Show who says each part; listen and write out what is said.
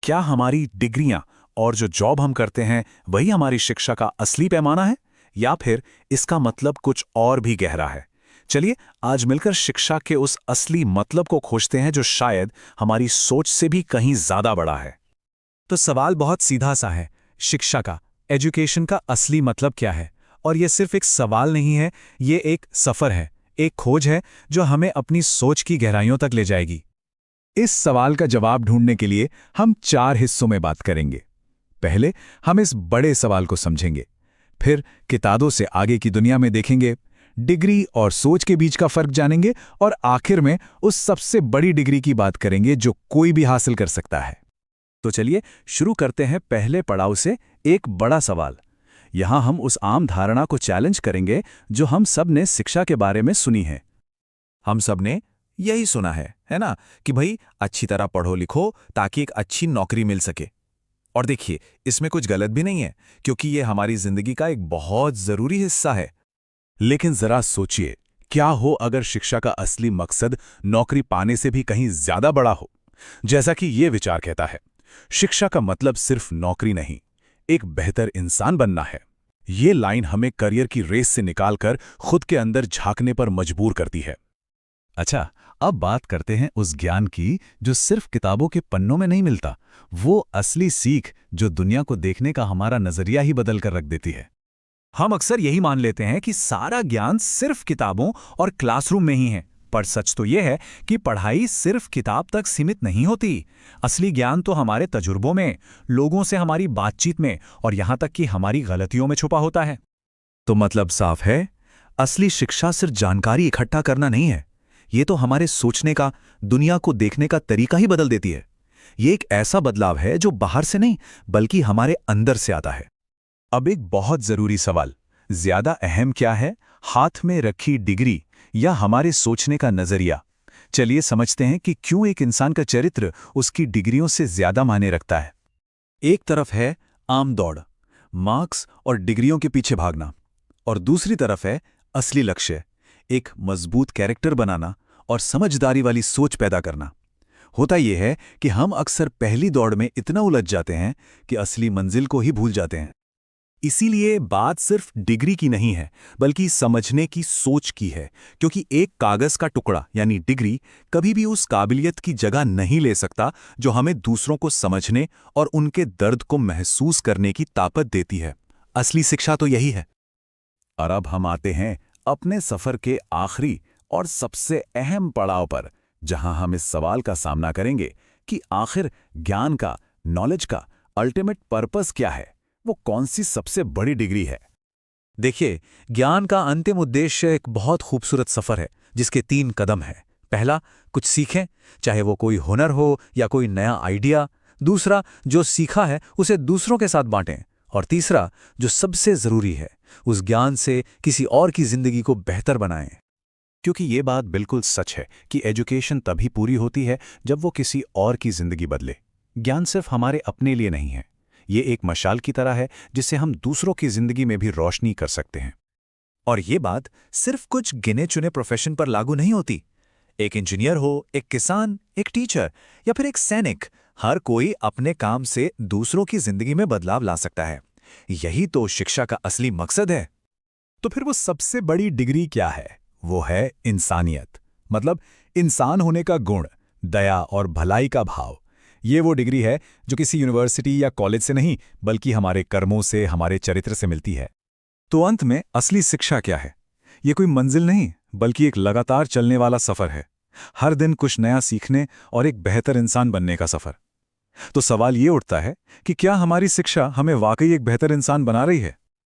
Speaker 1: क्या हमारी डिग्रियां और जो जॉब हम करते हैं वही हमारी शिक्षा का असली पैमाना है, या फिर इसका मतलब कुछ और भी गहरा है? चलिए आज मिलकर शिक्षा के उस असली मतलब को खोजते हैं जो शायद हमारी सोच से भी कहीं ज्यादा बड़ा है।
Speaker 2: तो सवाल बहुत सीधा सा है, शिक्षा का, एजुकेशन का असली मतलब क्या है? और ये सिर्फ एक सवाल नहीं है, ये एक सफ़र है, एक खोज है जो हमें अपनी सोच की गहराइयों तक ले जाएगी।
Speaker 3: इस सवाल का जवाब ढूंढने के लिए हम 4 हिस्सों में बात करेंगे। पहले हम इस बड़े सवाल को समझेंगे, फिर किताबों से आगे की दुनिया में देखेंगे, डिग्री और सोच के बीच का फर्क जानेंगे और आखिर में उस सबसे बड़ी डिग्री की बात करेंगे जो कोई भी हासिल कर सकता है।
Speaker 1: तो चलिए शुरू करते हैं पहले पड़ाव से, एक बड़ा सवाल। यहां हम उस आम धारणा को चैलेंज करेंगे जो हम सब ने शिक्षा के बारे में सुनी है।
Speaker 4: हम सब ने यही सुना है ना, कि भाई अच्छी तरह पढ़ो लिखो ताकि एक अच्छी नौकरी मिल सके। और देखिए, इसमें कुछ गलत भी नहीं है, क्योंकि ये हमारी जिंदगी का एक बहुत जरूरी हिस्सा है।
Speaker 1: लेकिन जरा सोचिए, क्या हो अगर शिक्षा का असली मकसद नौकरी पाने से भी कहीं ज्यादा बड़ा हो? जैसा कि ये विचार कहता है, शिक्षा का मतलब सिर्फ नौकरी नहीं, एक बेहतर इंसान बनना है। ये लाइन हमें करियर की रेस से निकालकर खुद के अंदर झांकने पर मजबूर करती है।
Speaker 2: अच्छा, अब बात करते हैं उस ज्ञान की जो सिर्फ किताबों के पन्नों में नहीं मिलता, वो असली सीख जो दुनिया को देखने का हमारा नजरिया ही बदल कर रख देती है।
Speaker 1: हम अक्सर यही मान लेते हैं कि सारा ज्ञान सिर्फ किताबों और क्लासरूम में ही है, पर सच तो यह है कि पढ़ाई सिर्फ किताब तक सीमित नहीं होती। असली ज्ञान तो हमारे तजुर्बों में, लोगों से हमारी बातचीत में और यहां तक कि हमारी गलतियों में छुपा होता है।
Speaker 4: तो मतलब साफ है, असली शिक्षा सिर्फ जानकारी इकट्ठा करना नहीं है, ये तो हमारे सोचने का, दुनिया को देखने का तरीका ही बदल देती है। ये एक ऐसा बदलाव है जो बाहर से नहीं बल्कि हमारे अंदर से आता है।
Speaker 1: अब एक बहुत जरूरी सवाल, ज्यादा अहम क्या है, हाथ में रखी डिग्री या हमारे सोचने का नजरिया? चलिए समझते हैं कि क्यों एक इंसान का चरित्र उसकी डिग्रियों से ज्यादा मायने रखता है। एक तरफ है आम दौड़, मार्क्स और डिग्रियों के पीछे भागना, और दूसरी तरफ है असली लक्ष्य, एक मजबूत कैरेक्टर बनाना और समझदारी वाली सोच पैदा करना। होता यह है कि हम अक्सर पहली दौड़ में इतना उलझ जाते हैं कि असली मंजिल को ही भूल जाते हैं। इसीलिए बात सिर्फ डिग्री की नहीं है, बल्कि समझने की सोच की है, क्योंकि एक कागज का टुकड़ा यानी डिग्री कभी भी उस काबिलियत की जगह नहीं ले सकता जो हमें दूसरों को समझने और उनके दर्द को महसूस करने की ताकत देती है। असली शिक्षा तो यही है। और अब हम आते हैं अपने सफर के आखिरी और सबसे अहम पड़ाव पर, जहां हम इस सवाल का सामना करेंगे कि आखिर ज्ञान का, नॉलेज का अल्टीमेट पर्पस क्या है, वो कौन सी सबसे बड़ी डिग्री है।
Speaker 4: देखिए, ज्ञान का अंतिम उद्देश्य एक बहुत खूबसूरत सफर है जिसके 3 कदम हैं। पहला, कुछ सीखें, चाहे वो कोई हुनर हो या कोई नया आइडिया। दूसरा, जो सीखा है उसे दूसरों के साथ बांटें। और तीसरा, जो सबसे जरूरी है, उस ज्ञान से किसी और की जिंदगी को बेहतर बनाएं।
Speaker 1: क्योंकि ये बात बिल्कुल सच है कि एजुकेशन तभी पूरी होती है जब वो किसी और की जिंदगी बदले। ज्ञान सिर्फ हमारे अपने लिए नहीं है, ये एक मशाल की तरह है जिससे हम दूसरों की जिंदगी में भी रोशनी कर सकते हैं।
Speaker 4: और ये बात सिर्फ कुछ गिने चुने प्रोफेशन पर लागू नहीं होती। एक इंजीनियर हो, एक किसान, एक टीचर या फिर एक सैनिक, हर कोई अपने काम से दूसरों की जिंदगी में बदलाव ला सकता है। यही तो शिक्षा का असली मकसद है।
Speaker 1: तो फिर वो सबसे बड़ी डिग्री क्या है? वो है इंसानियत, मतलब इंसान होने का गुण, दया और भलाई का भाव। ये वो डिग्री है जो किसी यूनिवर्सिटी या कॉलेज से नहीं, बल्कि हमारे कर्मों से, हमारे चरित्र से मिलती है। तो अंत में असली शिक्षा क्या है? ये कोई मंजिल नहीं, बल्कि एक लगातार चलने वाला सफर है। हर दिन कुछ नया सीखने और एक बेहतर इंसान बनने का सफर। तो सवाल ये उठता है कि क्या हमारी शिक्षा हमें वाकई एक बेहतर इंसान बना रही है,